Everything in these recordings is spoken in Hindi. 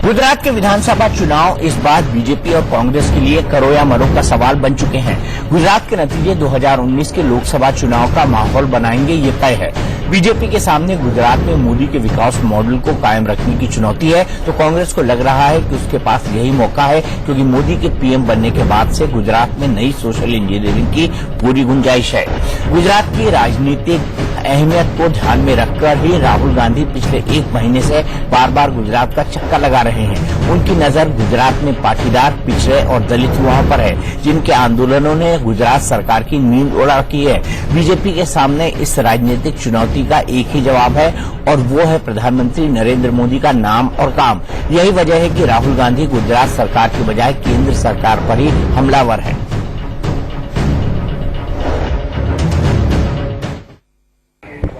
गुजरात के विधानसभा चुनाव इस बार बीजेपी और कांग्रेस के लिए करो या मरो का सवाल बन चुके हैं। गुजरात के नतीजे 2019 के लोकसभा चुनाव का माहौल बनाएंगे, ये तय है। बीजेपी के सामने गुजरात में मोदी के विकास मॉडल को कायम रखने की चुनौती है, तो कांग्रेस को लग रहा है कि उसके पास यही मौका है, क्योंकि मोदी के पीएम बनने के बाद से गुजरात में नई सोशल इंजीनियरिंग की पूरी गुंजाइश है। गुजरात की राजनीतिक अहमियत को ध्यान में रखकर ही राहुल गांधी पिछले एक महीने से बार बार गुजरात का चक्कर लगा रहे हैं। उनकी नजर गुजरात में पाटीदार, पिछड़े और दलित युवाओं पर है, जिनके आंदोलनों ने गुजरात सरकार की नींद उड़ा रखी है। बीजेपी के सामने इस राजनीतिक चुनौती का एक ही जवाब है, और वो है प्रधानमंत्री नरेंद्र मोदी का नाम और काम। यही वजह है कि राहुल गांधी गुजरात सरकार के बजाय केंद्र सरकार पर ही हमलावर है।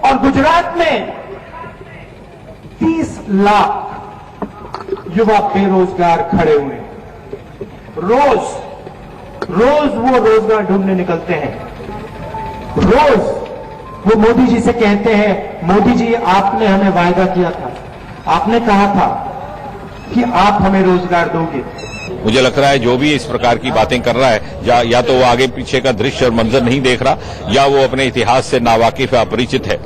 और गुजरात में 30 लाख युवा बेरोजगार खड़े हुए हैं। रोज वो रोजगार ढूंढने निकलते हैं। रोज वो मोदी जी से कहते हैं, मोदी जी आपने हमें वायदा किया था, आपने कहा था कि आप हमें रोजगार दोगे। मुझे लग रहा है जो भी इस प्रकार की बातें कर रहा है, या तो वो आगे पीछे का दृश्य और मंजर नहीं देख रहा, या वो अपने इतिहास से नावाकिफ या अपरिचित है।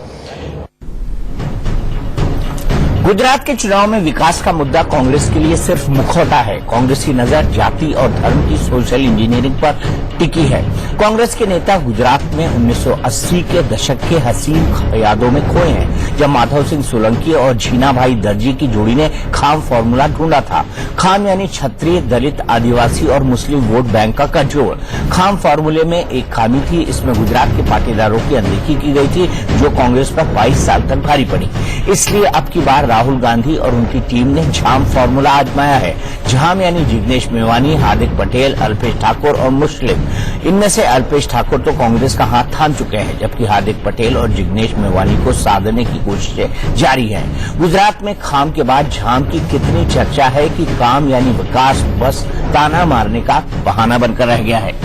गुजरात के चुनाव में विकास का मुद्दा कांग्रेस के लिए सिर्फ मुखौटा है। कांग्रेस की नजर जाति और धर्म की सोशल इंजीनियरिंग पर टिकी है। कांग्रेस के नेता गुजरात में 1980 के दशक के हसीन यादों में खोए हैं, जब माधव सिंह सोलंकी और झीना भाई दर्जी की जोड़ी ने खाम फॉर्मूला ढूंढा था। खाम यानी क्षत्रिय, दलित, आदिवासी और मुस्लिम वोट बैंक का गठजोड़। खाम फॉर्मूले में एक खामी थी, इसमें गुजरात के पाटीदारों की अनदेखी की गई थी, जो कांग्रेस पर 22 साल तक भारी पड़ी। इसलिए अब की बार राहुल गांधी और उनकी टीम ने झाम फॉर्मूला आजमाया है। झाम यानी जिग्नेश मेवानी, हार्दिक पटेल, अल्पेश ठाकुर और मुस्लिम। इनमें से अल्पेश ठाकुर तो कांग्रेस का हाथ थाम चुके हैं, जबकि हार्दिक पटेल और जिग्नेश मेवानी को साधने की कोशिशें जारी हैं। गुजरात में खाम के बाद झाम की कितनी चर्चा है कि काम यानी विकास बस ताना मारने का बहाना बनकर रह गया है।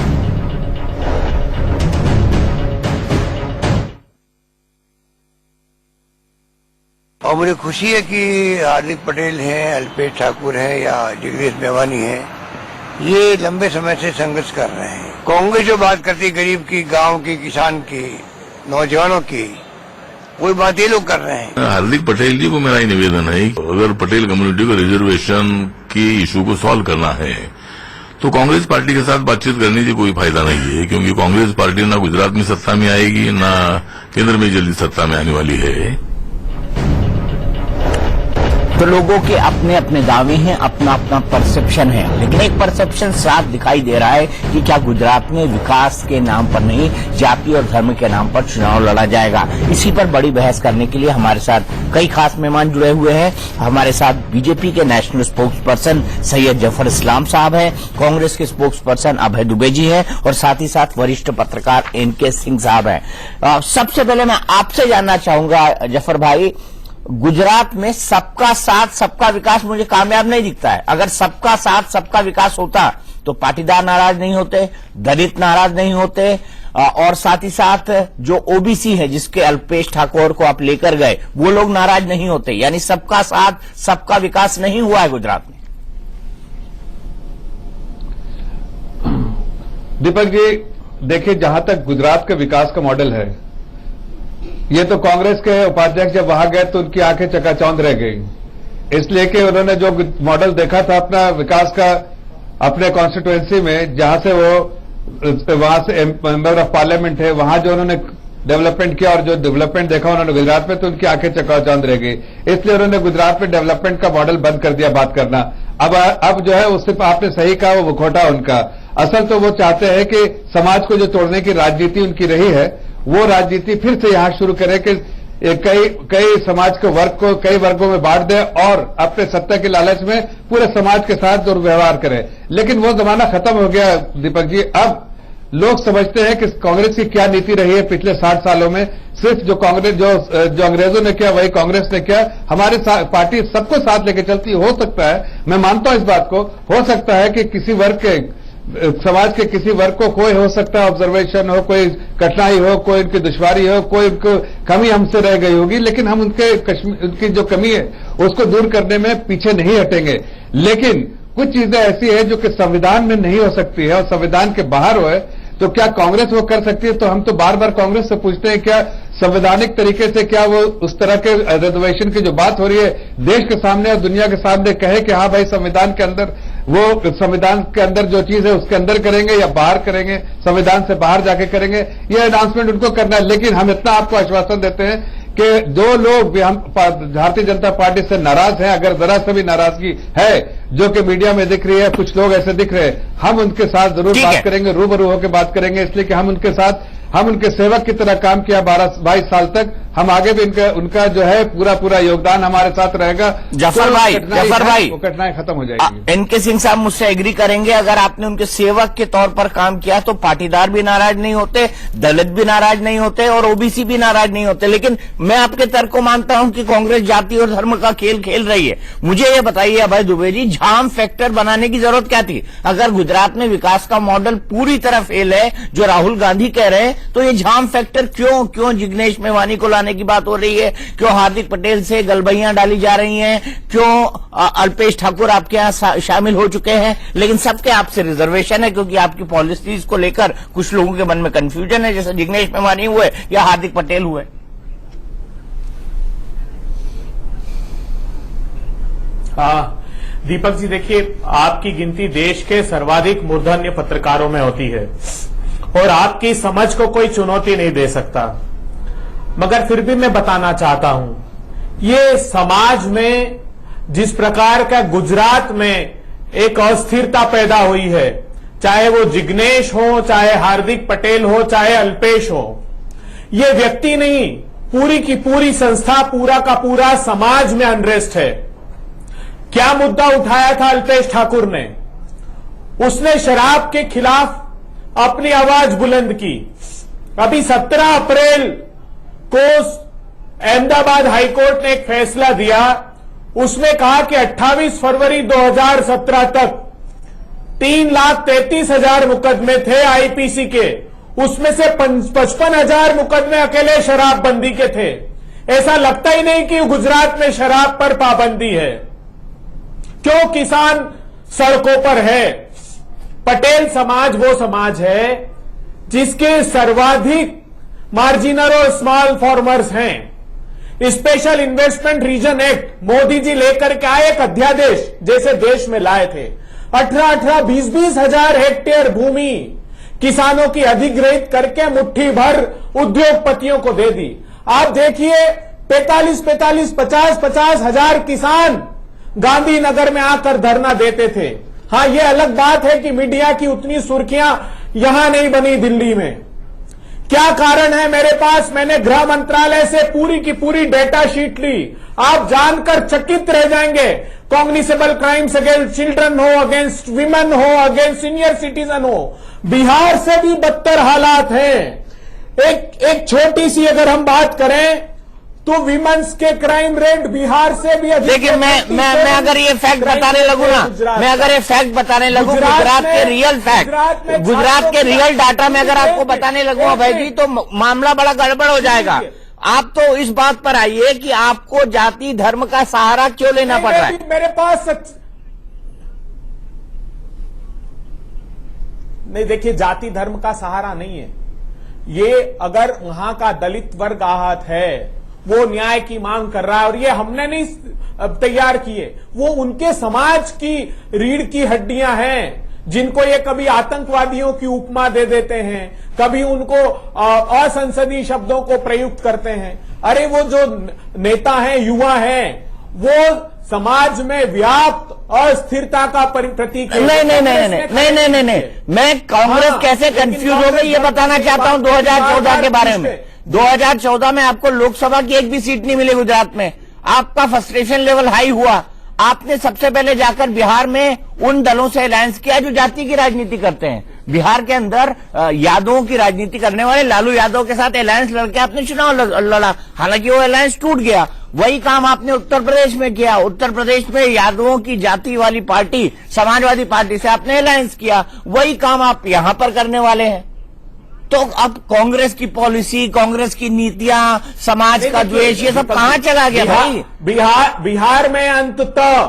और मुझे खुशी है कि हार्दिक पटेल हैं, अल्पेश ठाकुर हैं या जिग्नेश मेवानी हैं, ये लंबे समय से संघर्ष कर रहे हैं। कांग्रेस जो बात करती गरीब की, गांव की, किसान की, नौजवानों की, वही बात ये लोग कर रहे हैं। हार्दिक पटेल जी को मेरा ही निवेदन है, अगर पटेल कम्युनिटी को रिजर्वेशन की इशू को सॉल्व करना है तो कांग्रेस पार्टी के साथ बातचीत करने से कोई फायदा नहीं है, क्योंकि कांग्रेस पार्टी ना गुजरात में सत्ता में आएगी, ना केंद्र में जल्दी सत्ता में आने वाली है। तो लोगों के अपने अपने दावे हैं, अपना अपना परसेप्शन है, लेकिन एक परसेप्शन साफ दिखाई दे रहा है कि क्या गुजरात में विकास के नाम पर नहीं, जाति और धर्म के नाम पर चुनाव लड़ा जाएगा। इसी पर बड़ी बहस करने के लिए हमारे साथ कई खास मेहमान जुड़े हुए हैं। हमारे साथ बीजेपी के national spokesperson Syed Zafar Islam sahab हैं, कांग्रेस के स्पोक्स पर्सन अभय दुबे जी हैं, और साथ ही साथ वरिष्ठ पत्रकार एनके सिंह साहब हैं। सबसे पहले मैं आपसे जानना चाहूंगा जफर भाई, गुजरात में सबका साथ सबका विकास मुझे कामयाब नहीं दिखता है। अगर सबका साथ सबका विकास होता तो पाटीदार नाराज नहीं होते, दलित नाराज नहीं होते, और साथ ही साथ जो ओबीसी है, जिसके अल्पेश ठाकुर को आप लेकर गए, वो लोग नाराज नहीं होते। यानी सबका साथ सबका विकास नहीं हुआ है गुजरात में। दीपक जी देखिए, जहां तक गुजरात के विकास का मॉडल है, ये तो कांग्रेस के उपाध्यक्ष जब वहां गए तो उनकी आंखें चकाचौंध रह गई, इसलिए कि उन्होंने जो मॉडल देखा था अपना विकास का अपने कॉन्स्टिट्यूएंसी में, जहां से वो वहां से मेंबर ऑफ पार्लियामेंट है, वहां जो उन्होंने डेवलपमेंट किया और जो डेवलपमेंट देखा उन्होंने गुजरात में, तो उनकी आंखें चकाचौंध रह गई। इसलिए उन्होंने गुजरात में डेवलपमेंट का मॉडल बंद कर दिया बात करना। अब जो है, उससे आपने सही कहा, वो मुखौटा उनका। असल तो वो चाहते हैं कि समाज को जो तोड़ने की राजनीति उनकी रही है, वो राजनीति फिर से यहां शुरू करे कि कई समाज के वर्ग को कई वर्गों में बांट दे और अपने सत्ता के लालच में पूरे समाज के साथ दुर्व्यवहार करे। लेकिन वो जमाना खत्म हो गया दीपक जी। अब लोग समझते हैं कि कांग्रेस की क्या नीति रही है पिछले 60 सालों में। सिर्फ जो कांग्रेस जो अंग्रेजों ने किया वही कांग्रेस ने किया। हमारी पार्टी सबको साथ लेके चलती। हो सकता है, मैं मानता हूं इस बात को, हो सकता है कि किसी वर्ग के समाज के किसी वर्ग को कोई हो सकता है ऑब्जर्वेशन हो, कोई कठिनाई हो, कोई उनकी दुश्वारी हो, कोई उनको कमी हमसे रह गई होगी, लेकिन हम उनकी जो कमी है उसको दूर करने में पीछे नहीं हटेंगे। लेकिन कुछ चीजें ऐसी है जो कि संविधान में नहीं हो सकती है और संविधान के बाहर हो, तो क्या कांग्रेस वो कर सकती है? तो हम तो बार बार कांग्रेस से पूछते हैं, क्या संवैधानिक तरीके से क्या वो उस तरह के रिजर्वेशन की जो बात हो रही है देश के सामने और दुनिया के सामने कहे कि हाँ भाई संविधान के अंदर, वो संविधान के अंदर जो चीज है उसके अंदर करेंगे या बाहर करेंगे, संविधान से बाहर जाके करेंगे, ये अनाउंसमेंट उनको करना है। लेकिन हम इतना आपको आश्वासन देते हैं कि जो लोग भी हम भारतीय जनता पार्टी से नाराज हैं, अगर जरा से भी नाराजगी है जो कि मीडिया में दिख रही है, कुछ लोग ऐसे दिख रहे हैं, हम उनके साथ जरूर बात करेंगे, रूबरू होकर बात करेंगे, इसलिए कि हम उनके सेवक की तरह काम किया 22 साल तक। हम आगे भी उनका जो है पूरा योगदान हमारे साथ रहेगा। जफर भाई वो कठिनाई खत्म हो जाएगी। एनके सिंह साहब मुझसे एग्री करेंगे, अगर आपने उनके सेवक के तौर पर काम किया तो पाटीदार भी नाराज नहीं होते, दलित भी नाराज नहीं होते और ओबीसी भी नाराज नहीं होते। लेकिन मैं आपके तर्क को मानता हूं कि कांग्रेस जाति और धर्म का खेल खेल रही है। मुझे ये बताइए अभय दुबे जी, झाम फैक्टर बनाने की जरूरत क्या थी? अगर गुजरात में विकास का मॉडल पूरी तरह फेल है जो राहुल गांधी कह रहे हैं, तो ये झाम फैक्टर क्यों जिग्नेश मेवानी को लाने की बात हो रही है? क्यों हार्दिक पटेल से गलबैयां डाली जा रही हैं? क्यों अल्पेश ठाकुर आपके यहां शामिल हो चुके हैं? लेकिन सबके आपसे रिजर्वेशन है क्योंकि आपकी पॉलिसीज को लेकर कुछ लोगों के मन में कंफ्यूजन है, जैसे जिग्नेश मेवानी हुए या हार्दिक पटेल हुए। हाँ दीपक जी, देखिए आपकी गिनती देश के सर्वाधिक मूर्धन्य पत्रकारों में होती है और आपकी समझ को कोई चुनौती नहीं दे सकता, मगर फिर भी मैं बताना चाहता हूं, ये समाज में जिस प्रकार का गुजरात में एक अस्थिरता पैदा हुई है, चाहे वो जिग्नेश हो, चाहे हार्दिक पटेल हो, चाहे अल्पेश हो, ये व्यक्ति नहीं, पूरी की पूरी संस्था, पूरा का पूरा समाज में अनरेस्ट है। क्या मुद्दा उठाया था अल्पेश ठाकुर ने? उसने शराब के खिलाफ अपनी आवाज बुलंद की। अभी 17 अप्रैल को अहमदाबाद हाईकोर्ट ने एक फैसला दिया, उसमें कहा कि 28 फरवरी 2017 तक 3,33,000 मुकदमे थे आईपीसी के, उसमें से 55,000 मुकदमे अकेले शराबबंदी के थे। ऐसा लगता ही नहीं कि गुजरात में शराब पर पाबंदी है। क्यों किसान सड़कों पर है? पटेल समाज वो समाज है जिसके सर्वाधिक मार्जिनल और स्मॉल फार्मर्स हैं। Special investment region act Modi ji लेकर के आए, एक अध्यादेश जैसे देश में लाए थे। 18-18, 20-20 हजार हेक्टेयर भूमि किसानों की अधिग्रहित करके मुट्ठी भर उद्योगपतियों को दे दी। आप देखिए 45-45, 50-50 हजार किसान गांधीनगर में आकर धरना देते थे। हाँ, ये अलग बात है कि मीडिया की उतनी सुर्खियां यहां नहीं बनी दिल्ली में। क्या कारण है मेरे पास? मैंने गृह मंत्रालय से पूरी की पूरी डेटा शीट ली, आप जानकर चकित रह जाएंगे। कॉग्निसेबल क्राइम्स अगेंस्ट चिल्ड्रन हो, अगेंस्ट विमेन हो, अगेंस्ट सीनियर सिटीजन हो, बिहार से भी बदतर हालात हैं। एक छोटी सी अगर हम बात करें तो विमेंस के क्राइम रेट बिहार से भी अधिक। देखिए मैं अगर ये फैक्ट बताने लगूं ना, मैं अगर ये फैक्ट बताने लगूं, गुजरात के रियल फैक्ट, गुजरात के रियल डाटा में अगर आपको बताने लगूं अभय जी, तो मामला बड़ा गड़बड़ हो जाएगा। आप तो इस बात पर आइए कि आपको जाति धर्म का सहारा क्यों लेना पड़ रहा है? मेरे पास नहीं, देखिए जाति धर्म का सहारा नहीं है ये। अगर वहां का दलित वर्ग आहत है, वो न्याय की मांग कर रहा है, और ये हमने नहीं तैयार किए, वो उनके समाज की रीढ़ की हड्डियां हैं, जिनको ये कभी आतंकवादियों की उपमा दे देते हैं, कभी उनको असंसदीय शब्दों को प्रयुक्त करते हैं। अरे वो जो नेता हैं, युवा हैं, वो समाज में व्याप्त अस्थिरता का प्रतीक है। नहीं, मैं कांग्रेस कैसे कंफ्यूज हो गई ये बताना चाहता हूं 2014 के बारे में। 2014 में आपको लोकसभा की एक भी सीट नहीं मिली गुजरात में, आपका फ्रस्ट्रेशन लेवल हाई हुआ। आपने सबसे पहले जाकर बिहार में उन दलों से अलायंस किया जो जाति की राजनीति करते हैं। बिहार के अंदर यादवों की राजनीति करने वाले लालू यादव के साथ अलायंस लड़के आपने चुनाव लड़ा, हालांकि वो अलायंस टूट गया। वही काम आपने उत्तर प्रदेश में किया। उत्तर प्रदेश में यादवों की जाति वाली पार्टी समाजवादी पार्टी से आपने अलायंस किया, वही काम आप यहां पर करने वाले हैं। तो अब कांग्रेस की पॉलिसी, कांग्रेस की नीतियां, समाज का द्वेष, ये सब कहां चला गया भाई? बिहार में अंततः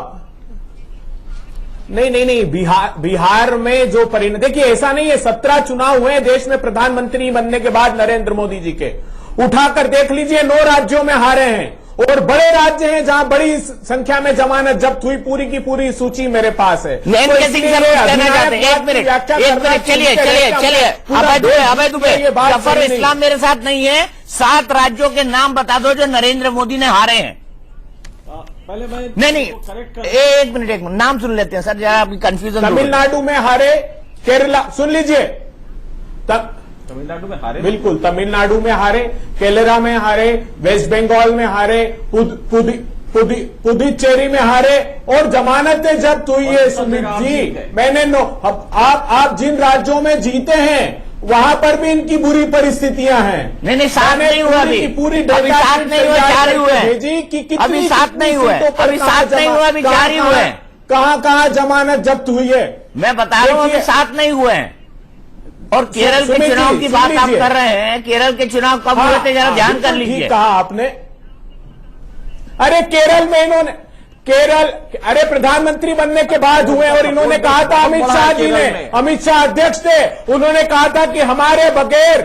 नहीं, बिहार में जो परिणाम, देखिए ऐसा नहीं है, 17 चुनाव हुए देश में प्रधानमंत्री बनने के बाद नरेंद्र मोदी जी के, उठाकर देख लीजिए 9 राज्यों में हारे हैं, और बड़े राज्य हैं जहां बड़ी संख्या में जमानत जब्त हुई, पूरी की पूरी सूची मेरे पास है। एक मिनट, चलिए, अभय दुबे, जफर इस्लाम मेरे साथ नहीं है, 7 राज्यों के नाम बता दो जो नरेंद्र मोदी ने हारे हैं। पहले मैं नहीं, एक मिनट, नाम सुन लेते हैं सर, जरा अभी कंफ्यूजन। तमिलनाडु में हारे, केरला, सुन लीजिए, तमिलनाडु में हारे, बिल्कुल तमिलनाडु में हारे, केरला में हारे, वेस्ट बंगाल में हारे, पुदुचेरी में हारे, और जमानतें जब्त हुई है। सुमित जी, मैंने आप जिन राज्यों में जीते हैं वहां पर भी इनकी बुरी परिस्थितियां हैं। नहीं, साथ नहीं हुआ अभी, पूरी अभी साथ नहीं हुआ, जारी हुए, अभी साथ नहीं हुआ, अभी साथ नहीं हुआ, अभी जारी हुए। कहां जमानत जब्त हुई है, मैं बता रहा हूं, अभी साथ नहीं हुए हैं। और केरल के चुनाव की बात आप कर रहे हैं, केरल के चुनाव कब हुए थे जरा ध्यान कर लीजिए। कहा आपने, अरे केरल में इन्होंने, अरे प्रधानमंत्री बनने के बाद हुए, और इन्होंने कहा था, अमित शाह जी ने, अमित शाह अध्यक्ष थे, उन्होंने कहा था कि हमारे बगैर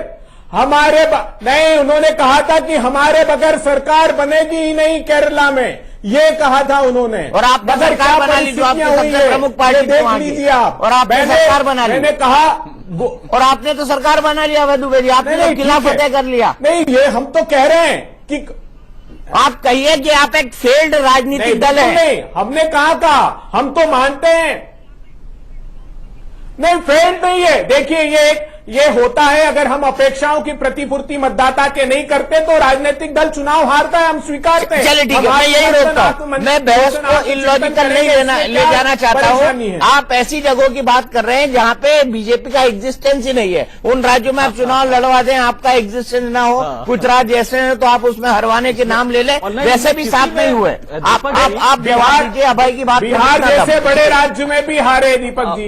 नहीं, उन्होंने कहा था कि हमारे बगैर सरकार बनेगी ही नहीं केरला में, ये कहा था उन्होंने। और आपने सरकार बना ली, जो आपकी सबसे प्रमुख पार्टी देख लीजिए आप, और आपने सरकार बना ली। मैंने कहा, और आपने तो सरकार बना लिया अभय दुबे जी, आपने तो किला फतेह कर लिया। नहीं, ये हम तो कह रहे हैं कि आप कहिए कि आप एक फेल्ड राजनीतिक दल है। नहीं, हमने कहा, हम तो मानते हैं, नहीं फेल्ड नहीं है। देखिए, ये होता है, अगर हम अपेक्षाओं की प्रतिपूर्ति मतदाता के नहीं करते तो राजनीतिक दल चुनाव हारता है, हम स्वीकारते हैं। चलिए ठीक है, मैं यही रोकता हूं, मैं बहस को इलॉजिकल नहीं ले जाना चाहता हूं। आप ऐसी जगहों की बात कर रहे हैं जहां पे बीजेपी का एग्जिस्टेंस ही नहीं है। उन राज्यों में आप चुनाव लड़वा दें, आपका एग्जिस्टेंस ना हो, कुछ राज्य ऐसे हैं तो आप उसमें हरवाने के नाम ले लें, वैसे भी साथ नहीं हुए। आप जवाब दीजिए अभय की बात। बिहार जैसे बड़े राज्य में भी हारे दीपक जी,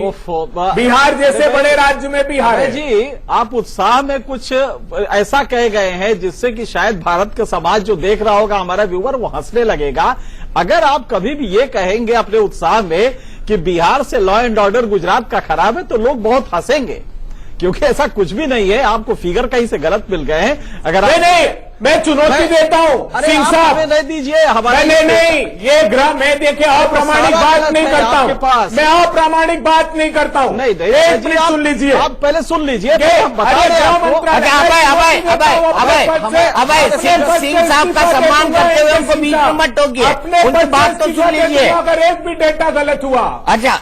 बिहार जैसे बड़े राज्य में भी हारे जी। आप उत्साह में कुछ ऐसा कह गए हैं जिससे कि शायद भारत का समाज जो देख रहा होगा, हमारा व्यूअर, वो हंसने लगेगा। अगर आप कभी भी ये कहेंगे अपने उत्साह में कि बिहार से लॉ एंड ऑर्डर गुजरात का खराब है, तो लोग बहुत हंसेंगे, क्योंकि ऐसा कुछ भी नहीं है। आपको फिगर कहीं से गलत मिल गए हैं। अगर नहीं, मैं चुनौती देता हूं सिंह साहब, नहीं दीजिए हमारे, नहीं, ये ग्रह, मैं देखिए अप्रामाणिक बात नहीं करता हूं, मैं अप्रामाणिक बात नहीं करता हूं। नहीं, सुन लीजिए, आप पहले सुन लीजिए, अभय सिंह साहब का सम्मान करते हुए उनको बीच में मत टोकिए, उनकी बात तो सुन लीजिए। अगर एक भी डेटा गलत हुआ, अच्छा,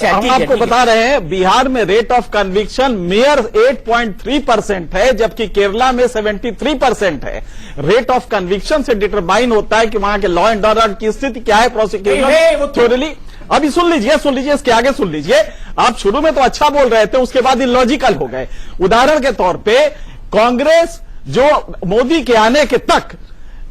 हम आपको बता रहे हैं, बिहार में रेट ऑफ कन्विक्शन मेयर 8.3% है, जबकि केरला में 73% है। रेट ऑफ कन्विक्शन से डिटरमाइन होता है कि वहां के लॉ एंड ऑर्डर की स्थिति क्या है। प्रोसिक्यूशन थ्योरली, अभी सुन लीजिए, इसके आगे सुन लीजिए। आप शुरू में तो अच्छा बोल रहे थे, उसके बाद इलॉजिकल हो गए। उदाहरण के तौर पे कांग्रेस जो मोदी के आने के तक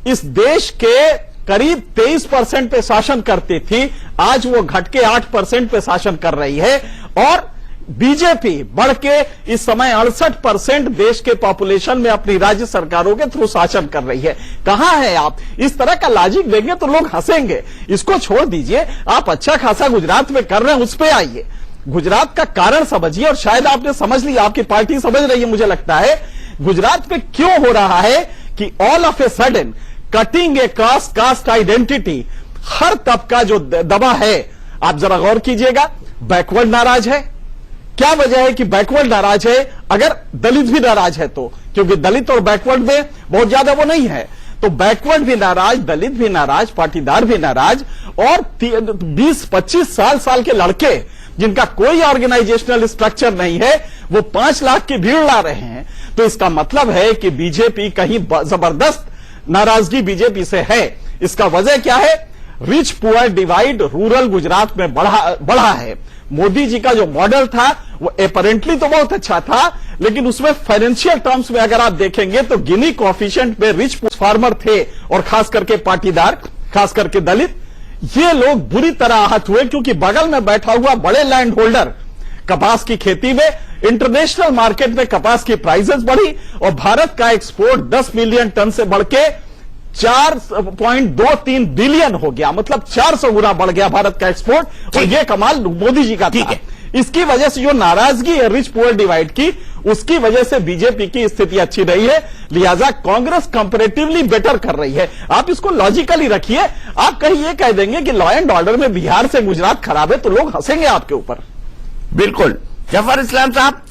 इस देश के करीब 23% पे शासन करती थी, आज वो घट के 8% पे शासन कर रही है। और बीजेपी बढ़ के इस समय 68% देश के पॉपुलेशन में अपनी राज्य सरकारों के थ्रू शासन कर रही है। कहां है आप? इस तरह का लॉजिक देंगे तो लोग हंसेंगे। इसको छोड़ दीजिए, आप अच्छा खासा गुजरात में कर रहे हैं, उस पे आइए। गुजरात का कारण समझिए, और शायद आपने समझ लिया, आपकी पार्टी समझ रही है, मुझे लगता है। गुजरात में क्यों हो रहा है कि all of a sudden cutting a caste identity, हर तबका जो दबा है, आप जरा गौर कीजिएगा, बैकवर्ड नाराज है। क्या वजह है कि बैकवर्ड नाराज है? अगर दलित भी नाराज है तो, क्योंकि दलित और बैकवर्ड में बहुत ज्यादा वो नहीं है, तो बैकवर्ड भी नाराज, दलित भी नाराज, पाटीदार भी नाराज, और 20-25 साल के लड़के जिनका कोई ऑर्गेनाइजेशनल स्ट्रक्चर नहीं है, वो 5 लाख की भीड़ ला रहे हैं। तो इसका मतलब है कि बीजेपी कहीं जबरदस्त नाराजगी बीजेपी से है। इसका वजह क्या है? Rich poor divide rural Gujarat में बढ़ा है। मोदी जी का जो मॉडल था वो अपेरेंटली तो बहुत अच्छा था, लेकिन उसमें फाइनेंशियल टर्म्स में अगर आप देखेंगे तो गिनी कोएफिशिएंट में रिच फार्मर थे, और खास करके पाटीदार, खास करके दलित, ये लोग बुरी तरह आहत हुए, क्योंकि बगल में बैठा हुआ बड़े लैंड होल्डर कपास की खेती में, इंटरनेशनल मार्केट में कपास की प्राइसेस बढ़ी, और भारत का एक्सपोर्ट 10 मिलियन टन से बढ़ के 4.23 बिलियन हो गया, मतलब 400 गुना बढ़ गया भारत का एक्सपोर्ट। और ये कमाल मोदी जी का था। इसकी वजह से जो नाराजगी है रिच पुअर डिवाइड की, उसकी वजह से बीजेपी की स्थिति अच्छी रही है। लिहाजा कांग्रेस कंपैरेटिवली बेटर कर रही है। आप इसको लॉजिकली रखिए। आप कहीं ये कह देंगे कि लॉ एंड ऑर्डर में बिहार से गुजरात खराब है, तो लोग हंसेंगे आपके ऊपर। बिल्कुल। जफर इस्लाम साहब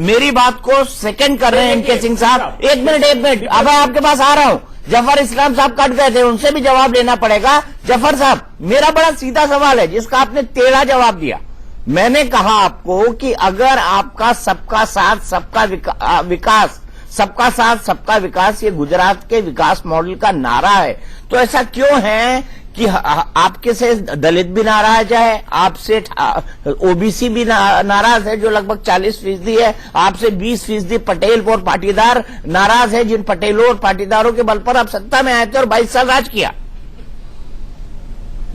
मेरी बात को सेकंड कर रहे हैं इनके सिंह साहब। एक मिनट अब आपके पास आ रहा हूं। जफर इस्लाम साहब कट गए थे, उनसे भी जवाब लेना पड़ेगा। जफर साहब, मेरा बड़ा सीधा सवाल है जिसका आपने टेढ़ा जवाब दिया। मैंने कहा आपको कि अगर आपका सबका साथ सबका विकास, सबका साथ सबका विकास ये गुजरात के विकास मॉडल का नारा है, तो ऐसा क्यों है कि आपके से दलित भी नाराज है, आपसे ओबीसी भी नाराज है जो लगभग 40% है, आपसे 20% पटेल और पाटीदार नाराज है, जिन पटेलों और पाटीदारों के बल पर आप सत्ता में आए थे और 22 साल राज किया।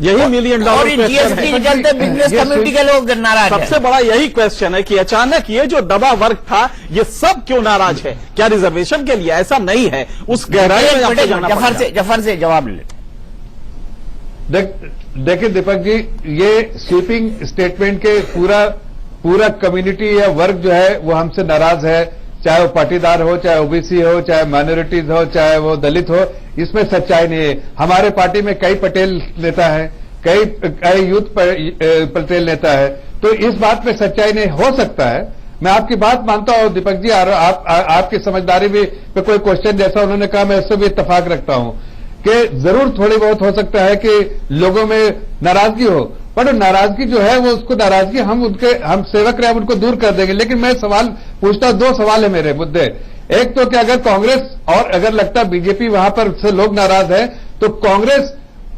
यही मिलियन डॉलर क्वेश्चन है। चलते बिजनेस कम्युनिटी के लोग नाराज हैं। सबसे बड़ा यही क्वेश्चन है कि अचानक ये जो दबा वर्ग था ये सब क्यों नाराज है? क्या रिजर्वेशन के लिए? ऐसा नहीं है। उस गहराई में आपको जाना पड़ेगा। जफर से जवाब ले। देखिए दीपक जी, ये स्वीपिंग स्टेटमेंट के पूरा कम्युनिटी या वर्ग जो है वो हमसे नाराज है, चाहे वो पाटीदार हो, चाहे ओबीसी हो, चाहे माइनॉरिटीज हो, चाहे वो दलित हो, इसमें सच्चाई नहीं है। हमारे पार्टी में कई पटेल नेता है, कई यूथ पटेल नेता है, तो इस बात में सच्चाई नहीं हो सकता है। मैं आपकी बात मानता हूं दीपक जी, आपकी समझदारी भी पे कोई क्वेश्चन जैसा उन्होंने कहा, मैं उससे भी इत्तेफाक रखता हूं कि जरूर थोड़ी बहुत हो सकता है कि लोगों में नाराजगी हो, पर नाराजगी जो है वो उसको नाराजगी हम सेवक रहे, हम उनको दूर कर देंगे। लेकिन मैं सवाल पूछता हूं, 2 सवाल है मेरे मुद्दे। एक तो कि अगर कांग्रेस और अगर लगता बीजेपी वहां पर से लोग नाराज है, तो कांग्रेस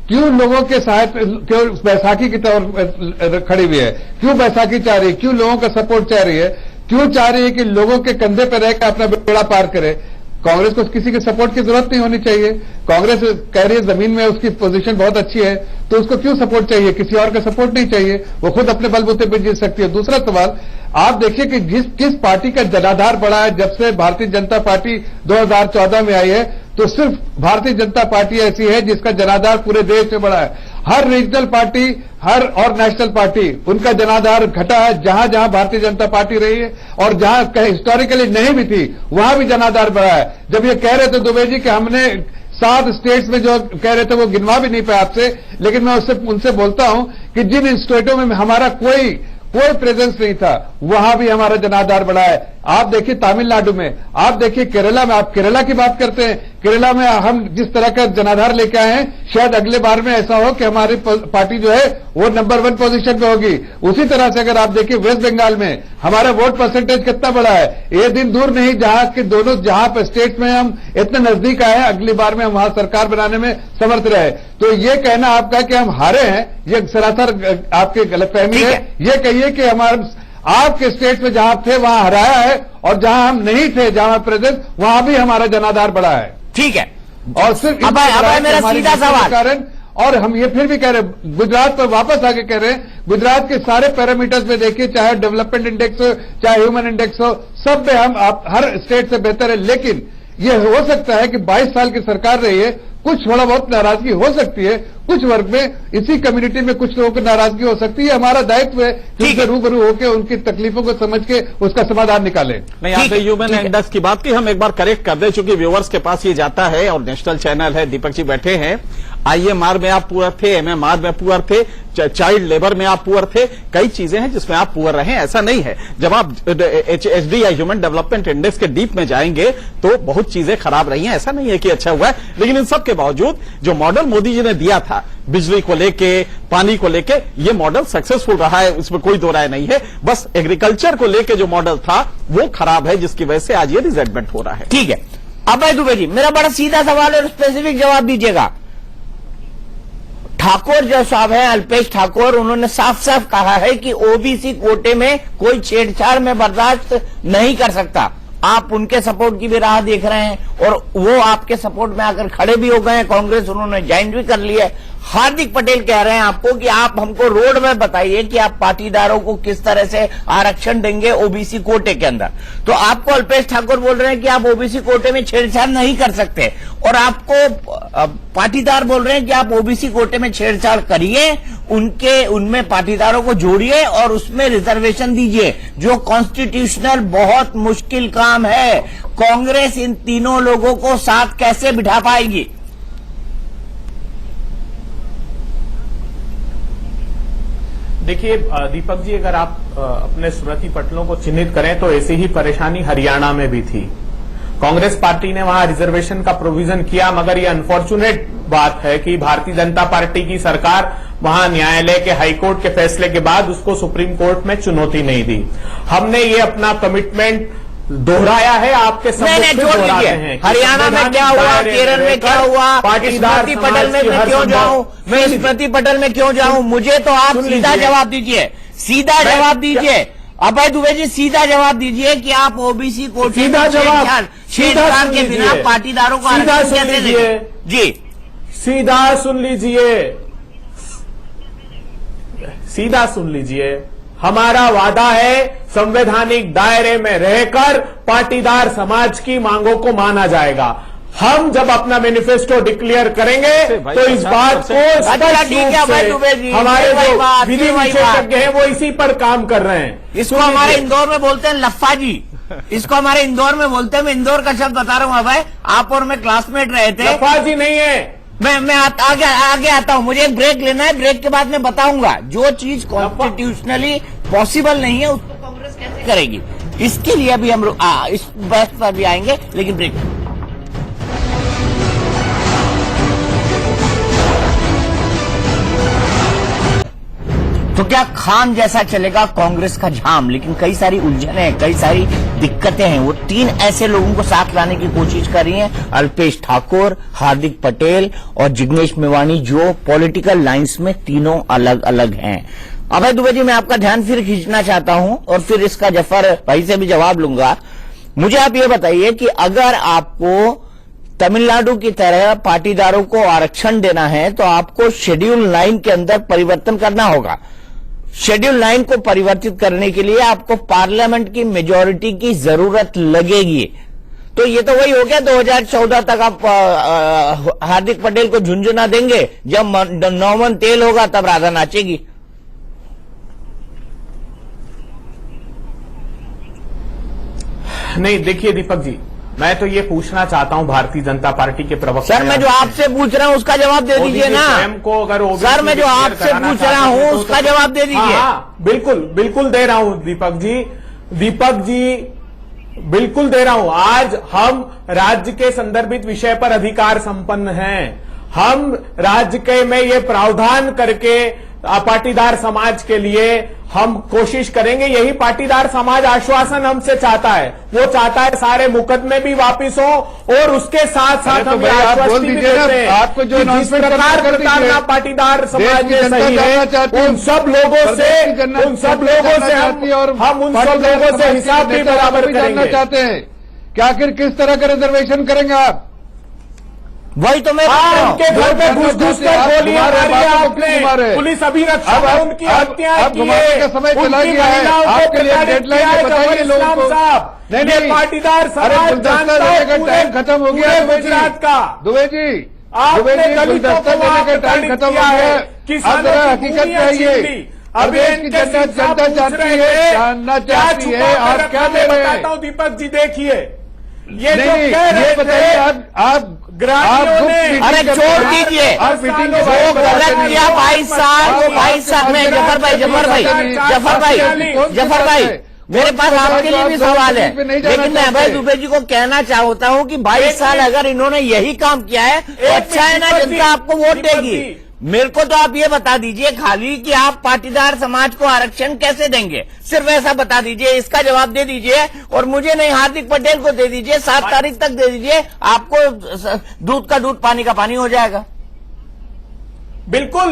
क्यों लोगों के सहायता, क्यों बैसाखी की तरफ खड़ी हुई है, क्यों बैसाखी चाह रही है, क्यों लोगों का सपोर्ट चाह रही है, क्यों चाह रही है कि लोगों के कंधे पर रहकर अपना बेड़ा पार करे? कांग्रेस को किसी के सपोर्ट की जरूरत नहीं होनी चाहिए। कांग्रेस कह रही है जमीन में उसकी पोजीशन बहुत अच्छी है, तो उसको क्यों सपोर्ट चाहिए? किसी और का सपोर्ट नहीं चाहिए, वो खुद अपने बलबूते पर जीत सकती है। दूसरा सवाल, आप देखिए कि किस पार्टी का जनाधार बढ़ा है जब से भारतीय जनता पार्टी 2014 में आई है, तो सिर्फ भारतीय जनता पार्टी ऐसी है जिसका जनाधार पूरे देश में बढ़ा है। हर रीजनल पार्टी और नेशनल पार्टी, उनका जनाधार घटा है जहां जहां भारतीय जनता पार्टी रही है, और जहां हिस्टोरिकली नहीं भी थी वहां भी जनाधार बढ़ा है। जब ये कह रहे थे दुबे जी कि हमने 7 स्टेट्स में जो कह रहे थे वो गिनवा भी नहीं पाया आपसे, लेकिन मैं उनसे बोलता हूं कि जिन स्टेटों में हमारा कोई प्रेजेंस नहीं था, वहां भी हमारा जनाधार बढ़ा है। आप देखिए तमिलनाडु में, आप देखिए केरला में, आप केरला की बात करते हैं, केरला में हम जिस तरह का जनाधार लेके आए हैं, शायद अगले बार में ऐसा हो कि हमारी पार्टी जो है वो नंबर 1 पोजीशन पे होगी। उसी तरह से अगर आप देखिए वेस्ट बंगाल में हमारा वोट परसेंटेज कितना बड़ा है, ये दिन दूर नहीं जहां पर स्टेट में हम इतने नजदीक आए हैं, अगली बार में हम वहां सरकार बनाने में समर्थ रहे। तो ये कहना आपका कि हम हारे हैं, ये सरासर आपकी गलतफहमी है। ये कहिए कि आपके स्टेट में जहां थे वहां हराया है, और जहां हम नहीं थे, जहां प्रेजेंट, वहां भी हमारा जनाधार बढ़ा है। ठीक है। और सिर्फ अब मेरा सीधा सवाल, कारण, और हम ये फिर भी कह रहे हैं, गुजरात पर वापस आके कह रहे हैं, गुजरात के सारे पैरामीटर्स में देखिए, चाहे डेवलपमेंट इंडेक्स हो, चाहे ह्यूमन इंडेक्स हो, सब में हम हर स्टेट से बेहतर है। लेकिन ये हो सकता है कि 22 साल की सरकार रही है, कुछ थोड़ा बहुत नाराजगी हो सकती है, कुछ वर्ग में, इसी कम्युनिटी में कुछ लोगों को नाराजगी हो सकती है। हमारा दायित्व है कि उनसे रूबरू होकर उनकी तकलीफों को समझ के उसका समाधान निकालें। नहीं, आपने ह्यूमन इंडेक्स की बात की, हम एक बार करेक्ट कर दें, चूंकि व्यूअर्स के पास ये जाता है और नेशनल चैनल है। दीपक जी बैठे हैं, IMR में आप पुअर थे, MMR में पुअर थे, चाइल्ड लेबर में आप पुअर थे, कई चीजें हैं जिसमें आप पुअर रहे, ऐसा नहीं है। जब आप HD या ह्यूमन डेवलपमेंट इंडेक्स के डीप में जाएंगे तो बहुत चीजें खराब रही हैं, ऐसा नहीं है कि अच्छा हुआ है। लेकिन इन सब के बावजूद जो मॉडल मोदी जी ने दिया था बिजली को लेके, पानी को लेके, ये मॉडल सक्सेसफुल रहा है, इसमें कोई दो राय नहीं है। बस एग्रीकल्चर को लेके जो मॉडल था वो खराब है, जिसकी वजह से आज ये रिजेंटमेंट हो रहा है। ठीक है। अभय दुबे जी, मेरा बड़ा सीधा सवाल है और स्पेसिफिक जवाब दीजिएगा। ठाकुर जो साहब हैं, अल्पेश ठाकुर, उन्होंने साफ साफ कहा है कि ओबीसी कोटे में कोई छेड़छाड़ में बर्दाश्त नहीं कर सकता। आप उनके सपोर्ट की भी राह देख रहे हैं और वो आपके सपोर्ट में आकर खड़े भी हो गए हैं। कांग्रेस उन्होंने ज्वाइन भी कर लिया है। हार्दिक पटेल कह रहे हैं आपको कि आप हमको रोड मैप बताइए कि आप पाटीदारों को किस तरह से आरक्षण देंगे ओबीसी कोटे के अंदर। तो आपको अल्पेश ठाकुर बोल रहे हैं कि आप ओबीसी कोटे में छेड़छाड़ नहीं कर सकते और आपको पाटीदार बोल रहे हैं कि आप ओबीसी कोटे में छेड़छाड़ करिए, उनमें पाटीदारों को जोड़िए और उसमें रिजर्वेशन दीजिए, जो कॉन्स्टिट्यूशनल बहुत मुश्किल काम है। कांग्रेस इन तीनों लोगों को साथ कैसे बिठा पाएगी? देखिए दीपक जी, अगर आप अपने स्मृति पटलों को चिन्हित करें तो ऐसी ही परेशानी हरियाणा में भी थी। कांग्रेस पार्टी ने वहां रिजर्वेशन का प्रोविजन किया, मगर ये अनफॉर्चुनेट बात है कि भारतीय जनता पार्टी की सरकार वहां न्यायालय के हाईकोर्ट के फैसले के बाद उसको सुप्रीम कोर्ट में चुनौती नहीं दी। हमने ये अपना कमिटमेंट दोहराया है, आपके नहीं जोड़ लीजिए। हरियाणा में क्या हुआ, केरल में क्या हुआ, स्मृति पटल में मैं क्यों जाऊं, मैं स्मृति पटल में क्यों जाऊं? मुझे तो आप सीधा जवाब दीजिए, सीधा जवाब दीजिए। अभय दुबे जी सीधा जवाब दीजिए कि आप ओबीसी कोटे सीधा जवाब छेड़छाड़ के बिना पाटीदारों को आरक्षण कैसे देंगे? जी सीधा सुन लीजिए, सीधा सुन लीजिए। हमारा वादा है संवैधानिक दायरे में रहकर पाटीदार समाज की मांगों को माना जाएगा। हम जब अपना मैनिफेस्टो डिक्लेयर करेंगे तो इस बात को स्पष्ट रूप से हमारे जो विधि विशेषज्ञ हैं वो इसी पर काम कर रहे हैं। इसको हमारे इंदौर में बोलते हैं लफ्फा जी, इसको हमारे इंदौर में बोलते हैं। मैं इंदौर का शब्द बता रहा हूँ भाई, आप और मैं क्लासमेट रहे थे। लफ्फा जी नहीं है, मैं आगे आता हूं, मुझे एक ब्रेक लेना है, ब्रेक के बाद मैं बताऊंगा जो चीज कॉन्स्टिट्यूशनली पॉसिबल नहीं है उसको कांग्रेस कैसे करेगी। इसके लिए अभी हम इस बहस पर भी आएंगे, लेकिन ब्रेक। तो क्या खान जैसा चलेगा कांग्रेस का झाम? लेकिन कई सारी उलझने हैं, कई सारी दिक्कतें हैं। वो तीन ऐसे लोगों को साथ लाने की कोशिश कर रही हैं, अल्पेश ठाकुर, हार्दिक पटेल और जिग्नेश मेवानी, जो पॉलिटिकल लाइंस में तीनों अलग अलग हैं। अभय दुबे जी, मैं आपका ध्यान फिर खींचना चाहता हूं और फिर इसका जफर भाई से भी जवाब लूंगा। मुझे आप ये बताइए कि अगर आपको तमिलनाडु की तरह पाटीदारों को आरक्षण देना है तो आपको शेड्यूल 9 के अंदर परिवर्तन करना होगा। शेड्यूल 9 को परिवर्तित करने के लिए आपको पार्लियामेंट की मेजॉरिटी की जरूरत लगेगी। तो ये तो वही हो गया, 2014 तक आप हार्दिक पटेल को झुंझुना देंगे, जब नौमन तेल होगा तब राधा नाचेगी। नहीं, देखिए दीपक जी, मैं तो ये पूछना चाहता हूं भारतीय जनता पार्टी के प्रवक्ता। सर, मैं जो आपसे पूछ रहा हूं उसका जवाब दे दीजिए ना। को अगर सर, मैं जो आपसे पूछ रहा हूं उसका जवाब दे दीजिए। हाँ, बिल्कुल बिल्कुल दे रहा हूं दीपक जी, बिल्कुल दे रहा हूं। आज हम राज्य के संदर्भित विषय पर अधिकार संपन्न हैं। हम राज्य के में ये प्रावधान करके पाटीदार समाज के लिए हम कोशिश करेंगे। यही पाटीदार समाज आश्वासन हमसे चाहता है। वो चाहता है सारे मुकदमे भी वापिस हो और उसके साथ साथ हम आश्वस्त भी देते हैं आपको जो जिस प्रकार करना पाटीदार समाज में सही है, उन सब लोगों से हिसाब भी बराबर जानना चाहते हैं कि आखिर किस तरह का रिजर्वेशन करेंगे आप। वही तो मैं उनके घर पे घुस कर गोलियां मारी आपने, पुलिस अभिरक्षा में उनकी हत्या की है, समय चला गया है, आपके लिए डेडलाइन बताइए लोगों को। नहीं, पाटीदार समाज जानता है टाइम खत्म हो गया गुजरात का। दुबे जी, आपने दलितों को वहां पे टाइम खत्म हो गया, किसानों की हकीकत चाहिए। अब देश की जनता चाहती है, जानना चाहती है आप क्या दे रहे हैं। बताता हूं दीपक जी, देखिए ये जो नहीं, कह रहे बताइए आप अरे छोड़ दीजिए, वो गलत किया 22 साल, वो 22 साल में। जफर भाई, मेरे पास आपके लिए भी सवाल है, लेकिन मैं अभय दुबे जी को कहना चाहता हूं कि 22 साल अगर इन्होंने यही काम किया है तो अच्छा है ना, जनता आपको वोट देगी। मेरे को तो आप ये बता दीजिए खाली कि आप पाटीदार समाज को आरक्षण कैसे देंगे, सिर्फ ऐसा बता दीजिए, इसका जवाब दे दीजिए। और मुझे नहीं, हार्दिक पटेल को दे दीजिए, 7 तारीख तक दे दीजिए, आपको दूध का दूध पानी का पानी हो जाएगा। बिल्कुल,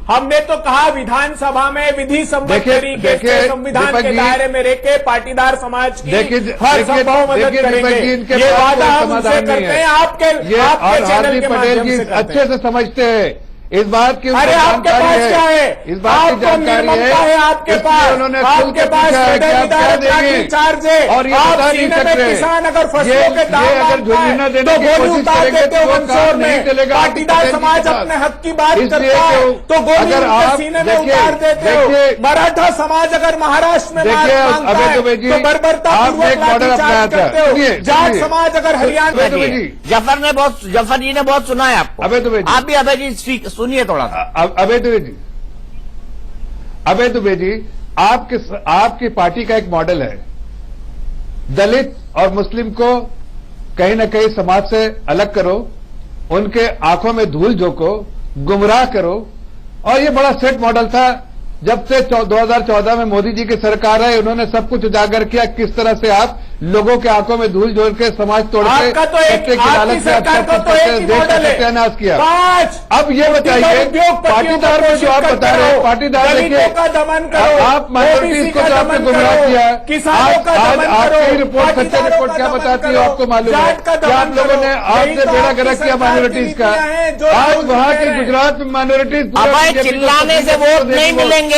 हमने तो कहा विधानसभा में विधि सम्मत देखिए- तरीके देखिए, से संविधान दीपक के जी- दायरे में रहकर पाटीदार समाज की देखिए- हर देखिए- संभव मदद देखिए दीपक करेंगे। जी, इनके ये पास वादा कोई हम उनसे समाधान नहीं करते है। हैं, आपके ये और चैनल हार्दिक के पटेल माध्यम जी से करते अच्छे हैं। से समझते हैं इस बात की, अरे आपके पास क्या है? इस बात की आपको जानकारी निर्ममता है आपके इसलिए पास, उन्होंने खुल आपके के पास पूछा है कि हृदय आप क्या विदारक देंगे की चार्ज है। और ये आप बता नहीं सीने में सकते। किसान अगर फसलों ये के दाम अगर मांगता है, झुंझुनू देने तो की गोली कोशिश उतार करेंगे देते तो हो वो मंदसौर काम नहीं में। चलेगा। पाटीदार समाज अपने हक की बात इसलिए करता है कि तो गोली अगर उनके आप सीने में देखिए- उतार देते हो। देखिए- मराठा समाज अगर महाराष्ट्र में देखिए, मांगता अबे है दुबे जी, तो बर्बरता आपने एक मॉडल अपनाया था। करते हो। सुनिए, जाट सुनिए। समाज अगर हरियाणा अबे दुबे जी, जफर जी ने बहुत सुना है आपको। अबे दुबे जी। आप भी अबे जी सुनिए थोड़ा सा। अबे दुबे जी आपकी पार्टी का एक मॉडल है, दलित और मुस्लिम को कहीं न कहीं समाज से अलग करो, उनके आंखों में धूल झोंको, गुमराह करो। और ये बड़ा सेट मॉडल था। जब से 2014 में मोदी जी की सरकार है, उन्होंने सब कुछ उजागर किया किस तरह से आप लोगों के आंखों में धूल झोंक के समाज तोड़ के आपका तो एक सत्ते की आपकी लालच में आप सरकार सब का कुछ तो एक ही देश का मॉडल है। सत्यानाश किया। 5 अब ये बताइए, पाटीदार में जो आप बता रहे हैं, पाटीदार देखिए, दलितों का दमन करो, आप माइनॉरिटीज को OBC तो का आपने दमन गुमराह करो, किया। किसानों का आज दमन आपकी करो, रिपोर्ट, सत्य पाटीदारों रिपोर्ट का क्या दमन बताती है करो, आपको मालूम है जाट का कि आप दमन लोगों करो। ने यही आपने तो बेड़ा आपकी गर्क किया सरकार की माइनॉरिटीज का। नीतियां हैं, जो आज लोग वहां कह के रहे हैं। गुजरात में माइनॉरिटीज अभय चिल्लाने से वोट नहीं मिलेंगे।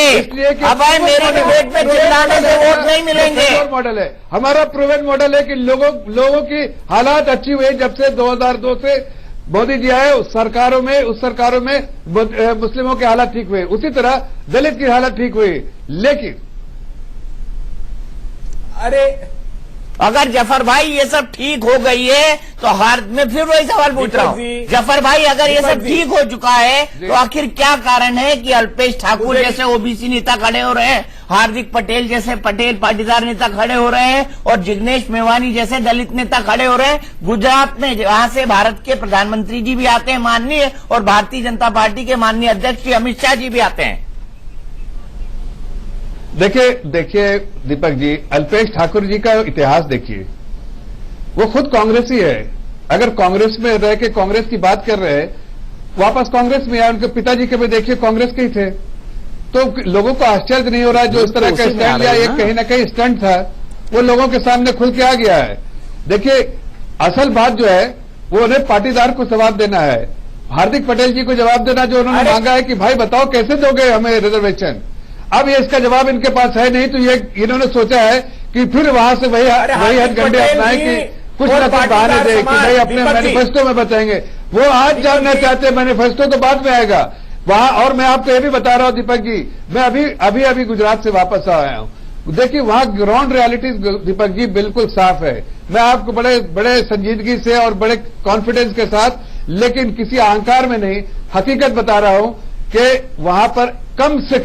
अभय मेरी डिबेट में चिल्लाने से वोट नहीं मिलेंगे। मॉडल है हमारा, प्रूवन मॉडल है कि लोगों की हालात अच्छी हुई जब से 2002 से मोदी जी आए। उस सरकारों में मुस्लिमों के हालात ठीक हुए, उसी तरह दलित की हालत ठीक हुई। लेकिन अरे अगर जफर भाई ये सब ठीक हो गई है तो मैं फिर वही सवाल पूछ रहा हूँ, जफर भाई अगर ये सब ठीक हो चुका है तो आखिर क्या कारण है कि अल्पेश ठाकुर जैसे ओबीसी नेता खड़े हो रहे हैं, हार्दिक पटेल जैसे पटेल पाटीदार नेता खड़े हो रहे हैं और जिग्नेश मेवानी जैसे दलित नेता खड़े हो रहे हैं गुजरात में, जहां से भारत के प्रधानमंत्री जी भी आते हैं माननीय, और भारतीय जनता पार्टी के माननीय अध्यक्ष श्री अमित शाह जी भी आते हैं। देखिए दीपक जी, अल्पेश ठाकुर जी का इतिहास देखिए, वो खुद कांग्रेसी है। अगर कांग्रेस में रह के कांग्रेस की बात कर रहे हैं, वापस कांग्रेस में आए, उनके पिताजी के भी देखिए कांग्रेस के ही थे। तो लोगों को आश्चर्य नहीं हो रहा है जो इस तरह का स्टैंड लिया, ये कहीं ना कहीं स्टंट था, वो लोगों के सामने खुल के आ गया है। देखिए असल बात जो है वो उन्हें पाटीदार को जवाब देना है, हार्दिक पटेल जी को जवाब देना, जो उन्होंने मांगा है कि भाई बताओ कैसे दोगे हमें रिजर्वेशन। अब ये इसका जवाब इनके पास है नहीं, तो ये इन्होंने सोचा है कि फिर वहां से वही हथकंडे अपनाए कि कुछ न कुछ बहाने दे कि भाई अपने मैनिफेस्टो में बताएंगे। वो आज जानना चाहते हैं, मैनिफेस्टो तो बाद में आएगा वहां। और मैं आपको ये भी बता रहा हूं दीपक जी, मैं अभी गुजरात से वापस आया हूं। देखिए वहां ग्राउंड रियलिटीज दीपक जी बिल्कुल साफ है। मैं आपको बड़े संजीदगी से और बड़े कॉन्फिडेंस के साथ, लेकिन किसी अहंकार में नहीं, हकीकत बता रहा हूं कि वहां पर कम से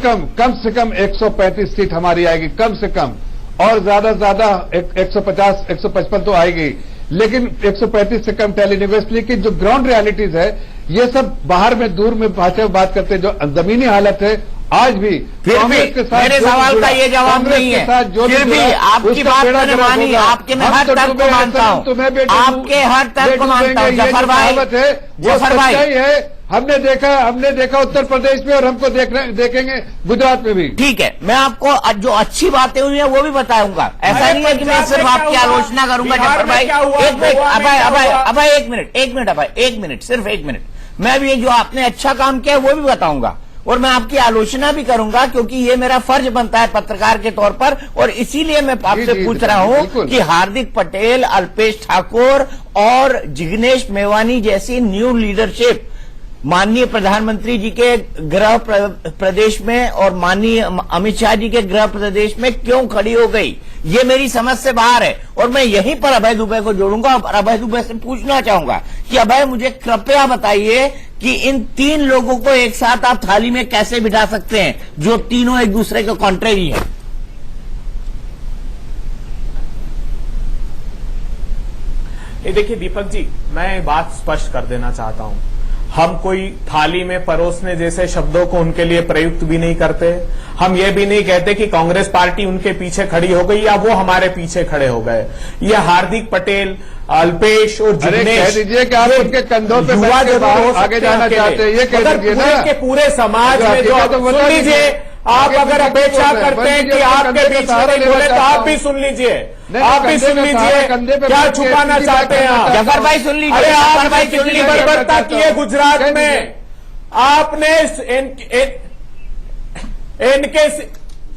कम 135 सीट हमारी आएगी, कम से कम, और ज्यादा से ज्यादा 150 155 तो आएगी, लेकिन 135 से कम टेलीनिवेस्ट की जो ग्राउंड रियलिटीज है, ये सब बाहर में दूर में भाषा में बात करते हैं। जो जमीनी हालत है आज भी कांग्रेस के साथ, मेरे सवाल का ये जवाब नहीं है, फिर भी आपकी बात मैंने मानी, आपके मैं हर तर्क को मानता हूँ, आपके हर तर्क को मानता हूँ। जफर भाई है, हमने देखा उत्तर प्रदेश में, और हमको देखेंगे गुजरात में भी। ठीक है, मैं आपको जो अच्छी बातें हुई हैं वो भी बताऊंगा। ऐसा नहीं है कि मैं सिर्फ आपकी आलोचना करूंगा। जफर भाई एक मिनट, सिर्फ एक मिनट, मैं भी जो आपने अच्छा काम किया है वो भी बताऊंगा, और मैं आपकी आलोचना भी करूंगा, क्योंकि ये मेरा फर्ज बनता है पत्रकार के तौर पर। और इसीलिए मैं आपसे पूछ रहा हूं कि हार्दिक पटेल, अल्पेश ठाकुर और जिग्नेश मेवानी जैसी न्यू लीडरशिप माननीय प्रधानमंत्री जी के गृह प्रदेश में और माननीय अमित शाह जी के गृह प्रदेश में क्यों खड़ी हो गई, ये मेरी समझ से बाहर है। और मैं यहीं पर अभय दुबे को जोड़ूंगा और अभय दुबे से पूछना चाहूंगा कि अभय मुझे कृपया बताइए कि इन 3 लोगों को एक साथ आप थाली में कैसे बिठा सकते हैं जो तीनों एक दूसरे के कॉन्ट्रेरी हैं। देखिए दीपक जी, मैं बात स्पष्ट कर देना चाहता हूं। हम कोई थाली में परोसने जैसे शब्दों को उनके लिए प्रयुक्त भी नहीं करते। हम ये भी नहीं कहते कि कांग्रेस पार्टी उनके पीछे खड़ी हो गई या वो हमारे पीछे खड़े हो गए। ये हार्दिक पटेल, अल्पेश और जिग्नेश, कह दीजिए कि आप उनके कंधों पे युवा बैठ के जरूर हो आगे सकते हैं जाना अकेले, चाहते हैं, ये कह मगर दीजिए पूरे ना। के पूरे समाज में जो सुन लीजिए, आप अगर अपेक्षा करते हैं कि आपके बीच में नहीं बोले तो आप भी सुन लीजिए, आप भी सुन लीजिए, क्या छुपाना चाहते हैं आप? जफर भाई सुन लीजिए, अरे जफर आपने भाई सुन कितनी लीजिए। बर्बरता की है गुजरात में। आपने इनके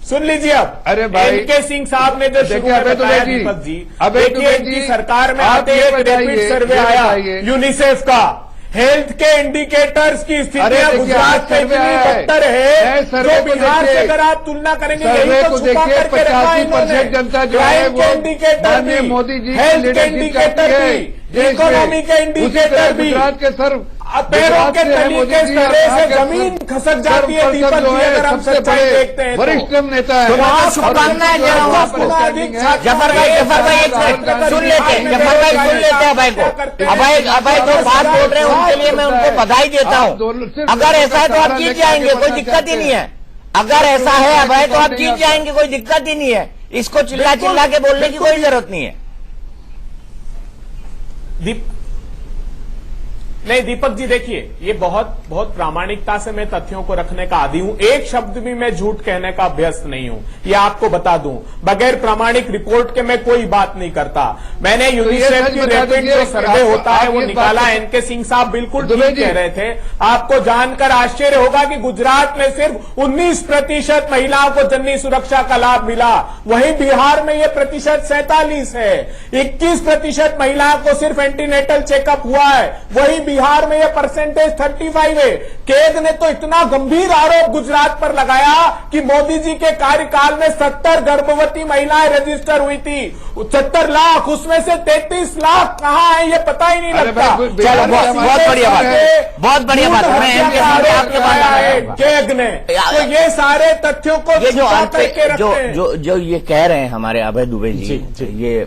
सुन लीजिए अब, अरे भाई, एनके सिंह साहब ने जो शुरू देखिए, में अबे बताया दुबे जी, दीपक जी, अबे देखिए दुबे इनकी जी, सरकार में आप आते ये एक बताइए, रैपिड सर्वे ये आया बताइए। यूनिसेफ का, हेल्थ के इंडिकेटर्स की अरे स्थितियां देखिए, गुजरात में सर्वे इतनी आया है। बदतर नए है सर्वे जो को बिहार से देखिए। अगर आप तुलना करेंगे सर्वे यही तो को छुपा देखिए, करके रखा है 85% जनता जो है क्राइम वो के इंडिकेटर माननीय भी, मोदी जी की हेल्थ के लीडरशिप इंडिकेटर चाहती है भी, देश में। इकोनॉमी के उसी इंडिकेटर तरह भी, गुजरात के सर पैरों के गुजरात से है तली मोदी के जी, सरे और से आगे जमीन खसक जाती है सर्वप्रथम दीपक जो जी है अगर हम सबसे सच्चाई बड़े देखते हैं तो। वरिष्ठतम नेता है। सुनो तो शुभकामनाएं दे रहा हूं आपको। जफर भाई एक मिनट सुन लेते हैं, जफर भाई सुन लेते हैं अभय को। अभय जो बात बोल रहे हैं उनके लिए मैं उनको बधाई देता हूं। अगर ऐसा है तो आप जीत जाएंगे, कोई दिक्कत ही नहीं है। अगर ऐसा है अभय तो आप जीत जाएंगे, कोई दिक्कत ही नहीं है। इसको चिल्ला चिल्ला के बोलने की कोई जरूरत नहीं है। नहीं दीपक जी देखिए, ये बहुत बहुत प्रामाणिकता से मैं तथ्यों को रखने का आदी हूं, एक शब्द भी मैं झूठ कहने का अभ्यस्त नहीं हूं, ये आपको बता दूं। बगैर प्रामाणिक रिपोर्ट के मैं कोई बात नहीं करता। मैंने यूनिसेफ की रैपिड जो सर्वे होता है वो निकाला। एनके सिंह साहब बिल्कुल ठीक कह रहे थे। आपको जानकर आश्चर्य होगा कि गुजरात में सिर्फ 19% महिलाओं को जननी सुरक्षा का लाभ मिला, वहीं बिहार में यह प्रतिशत 47 है। 21% महिलाओं को सिर्फ एंटीनेटल चेकअप हुआ है, वहीं बिहार में यह परसेंटेज 35 है। केग ने तो इतना गंभीर आरोप गुजरात पर लगाया कि मोदी जी के कार्यकाल में 70 गर्भवती महिलाएं रजिस्टर हुई थी, 70 लाख, उसमें से 33 लाख कहां है ये पता ही नहीं लगता। चलो बहुत बढ़िया बात है, बहुत बढ़िया बात है। मैं एनके सिंह पे आपके बात केग ने तो ये सारे तथ्यों को ये जो छुपा करके रखते हैं। जो ये कह रहे हैं हमारे अभय दुबे जी, ये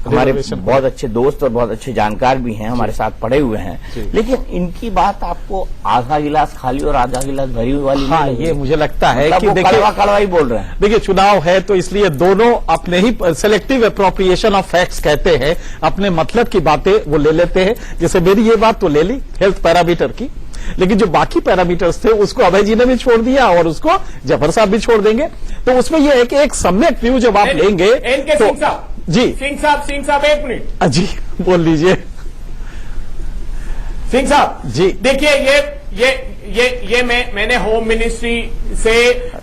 हमारे बहुत अच्छे दोस्त और बहुत अच्छे जानकार भी हैं, हमारे साथ पढ़े हुए हैं, लेकिन इनकी बात आपको आधा गिलास खाली और आधा गिलास भरी हुई वाली हाँ, ये मुझे लगता है कि देखिए कड़वा कड़वा ही बोल रहे हैं। देखिए चुनाव है तो इसलिए दोनों अपने ही सेलेक्टिव अप्रोप्रिएशन ऑफ फैक्ट्स कहते हैं, अपने मतलब की बातें वो ले लेते हैं। जैसे मेरी ये बात तो ले ली हेल्थ पैरामीटर की, लेकिन जो बाकी पैरामीटर्स थे उसको अभय जी ने भी छोड़ दिया और उसको जफर साहब भी छोड़ देंगे। तो उसमें यह है कि एक सम्यक व्यू जब आप लेंगे एनके तो सिंह साहब जी सिंह साहब एक मिनट जी बोल लीजिए सिंह साहब जी। देखिए ये मैंने होम मिनिस्ट्री से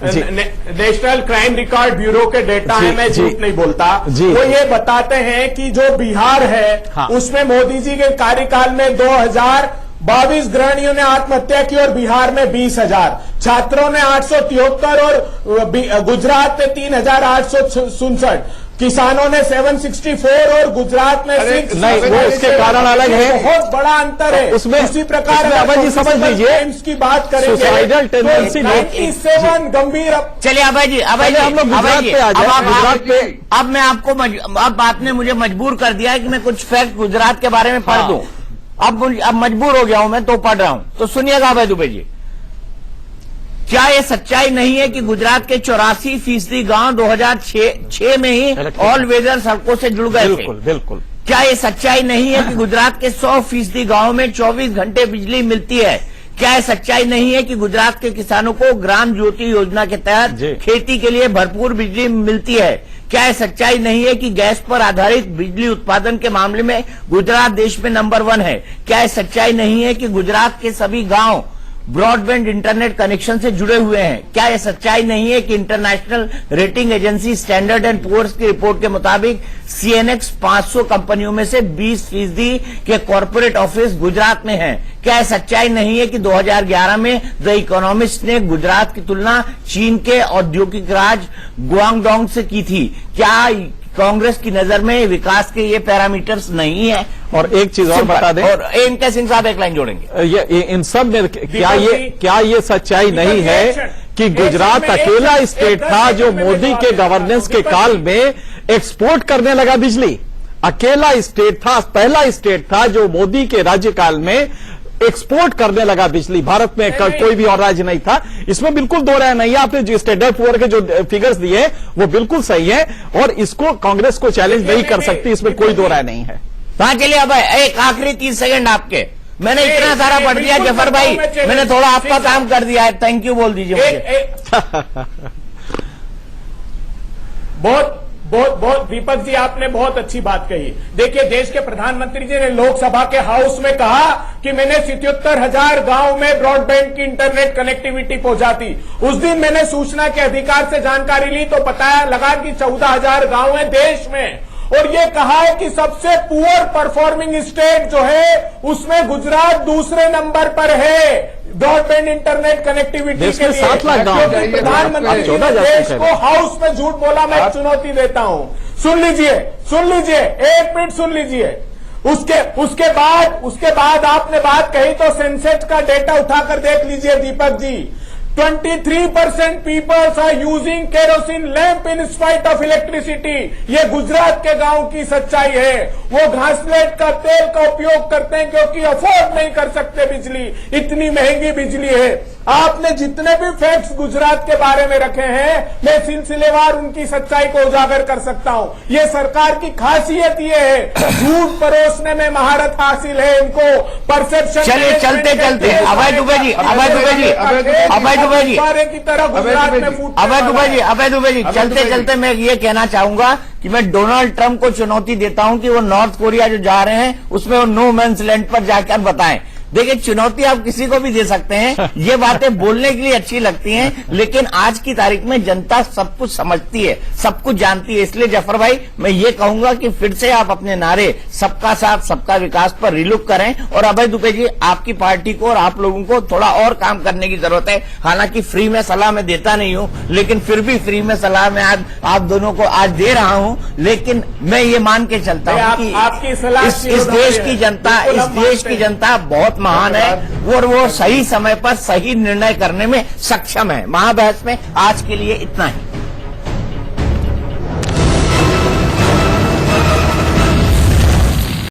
नेशनल क्राइम रिकॉर्ड ब्यूरो के डेटा है, मैं झूठ नहीं बोलता। वो ये बताते हैं कि जो बिहार है हाँ। उसमें मोदी जी के कार्यकाल में 2022 गृहिणियों ने आत्महत्या की और बिहार में 20,000, छात्रों ने 873 और गुजरात में 3,867, किसानों ने 764 और गुजरात में 6 नहीं, वो उसके कारण अलग है, बहुत बड़ा अंतर है। उसमें उसी प्रकार अभय जी समझ लीजिए की बात करेंगे, सुसाइडल टेंडेंसी 97 गंभीर। चलिए अभय जी हम लोग गुजरात पे आ जाए। गुजरात पे अब मैं आपको अब आपने मुझे मजबूर कर दिया है कि मैं कुछ फैक्ट गुजरात के बारे में पढ़ दूं। अब मजबूर हो गया हूं मैं, तो पढ़ रहा हूं। तो सुनिएगा अभय दुबे जी, क्या ये सच्चाई नहीं है कि गुजरात के 84% गांव 2006 में ही ऑल वेदर सड़कों से जुड़ गए थे? बिल्कुल। क्या ये सच्चाई नहीं है कि गुजरात के 100% गांवों में 24 घंटे बिजली मिलती है? क्या ये सच्चाई नहीं है कि गुजरात के किसानों को ग्राम ज्योति योजना के तहत खेती के लिए भरपूर बिजली मिलती है? क्या ये सच्चाई नहीं है कि गैस पर आधारित बिजली उत्पादन के मामले में गुजरात देश में नंबर 1 है? क्या ये सच्चाई नहीं है कि गुजरात के सभी गांव ब्रॉडबैंड इंटरनेट कनेक्शन से जुड़े हुए हैं? क्या यह सच्चाई नहीं है कि international rating agency Standard and Poor's की रिपोर्ट के मुताबिक सीएनएक्स 500 कंपनियों में से 20% के कॉर्पोरेट ऑफिस गुजरात में हैं? क्या यह सच्चाई नहीं है कि 2011 में द इकोनॉमिस्ट ने गुजरात की तुलना चीन के औद्योगिक राज गुआंगडोंग से की थी? क्या कांग्रेस की नजर में विकास के ये पैरामीटर्स नहीं है? और एक चीज और बता दें, और एनके सिंह साहब एक लाइन जोड़ेंगे, ये इन सब में क्या ये सच्चाई नहीं है कि गुजरात अकेला स्टेट था जो मोदी के गवर्नेंस के काल में एक्सपोर्ट करने लगा बिजली? अकेला स्टेट था, पहला स्टेट था जो मोदी के राज्यकाल में एक्सपोर्ट करने लगा बिजली। भारत में कोई भी और राज्य नहीं था। इसमें बिल्कुल दो राय नहीं है। आपने जो स्टैंडर्ड पुअर के जो फिगर्स दिए वो बिल्कुल सही है और इसको कांग्रेस को चैलेंज नहीं कर सकती, इसमें कोई दो राय नहीं है। हाँ चलिए, अब एक आखिरी 30 सेकंड आपके। मैंने इतना सारा पढ़ दिया जफर भाई, मैंने थोड़ा आपका काम कर दिया है। थैंक यू बोल दीजिए मुझे। बहुत दीपक जी, आपने बहुत अच्छी बात कही। देखिए, देश के प्रधानमंत्री जी ने लोकसभा के हाउस में कहा कि मैंने 77,000 गांव में ब्रॉडबैंड की इंटरनेट कनेक्टिविटी पहुंचा दी। उस दिन मैंने सूचना के अधिकार से जानकारी ली तो पता लगा कि 14,000 गांव है देश में। और ये कहा है कि सबसे पुअर परफॉर्मिंग स्टेट जो है उसमें गुजरात दूसरे नंबर पर है ब्रॉडबैंड इंटरनेट कनेक्टिविटी के लिए। 7 लाख गांव। प्रधानमंत्री जी ने देश को हाउस में झूठ बोला, मैं चुनौती देता हूं। सुन लीजिए, 1 मिनट सुन लीजिए। उसके बाद आपने बात कही तो सेंसेक्स का डेटा उठाकर देख लीजिए Deepak ji. 23% peoples are using kerosene lamp in spite of electricity. ये गुजरात के गांव की सच्चाई है। वो घासलेट का तेल का उपयोग करते हैं क्योंकि अफोर्ड नहीं कर सकते बिजली, इतनी महंगी बिजली है। आपने जितने भी फैक्ट्स गुजरात के बारे में रखे हैं, मैं सिलसिलेवार उनकी सच्चाई को उजागर कर सकता हूं। ये सरकार की खासियत ये है, झूठ परोसने में महारत हासिल है इनको। परसेप्शन। चलिए चलते चलते अभय दुबे जी की तरह गुजरात में फूट। अभय दुबे जी चलते चलते मैं ये कहना चाहूंगा कि मैं डोनाल्ड ट्रंप को चुनौती देता हूं कि वो नॉर्थ कोरिया जो जा रहे हैं उसमें वो नो मैंस लैंड पर जाकर बताएं। देखिए, चुनौती आप किसी को भी दे सकते हैं, ये बातें बोलने के लिए अच्छी लगती हैं, लेकिन आज की तारीख में जनता सब कुछ समझती है, सब कुछ जानती है। इसलिए जफर भाई, मैं ये कहूंगा कि फिर से आप अपने नारे सबका साथ सबका विकास पर रिलुक करें। और अभय दुबे जी, आपकी पार्टी को और आप लोगों को थोड़ा और काम करने की जरूरत है। हालांकि फ्री में सलाह मैं देता नहीं हूं, लेकिन फिर भी फ्री में सलाह मैं आज आप दोनों को आज दे रहा हूं। लेकिन मैं ये मान के चलता हूं कि आपकी सलाह इस देश की जनता बहुत महान है और वो सही समय पर सही निर्णय करने में सक्षम है। महाबहस में आज के लिए इतना ही।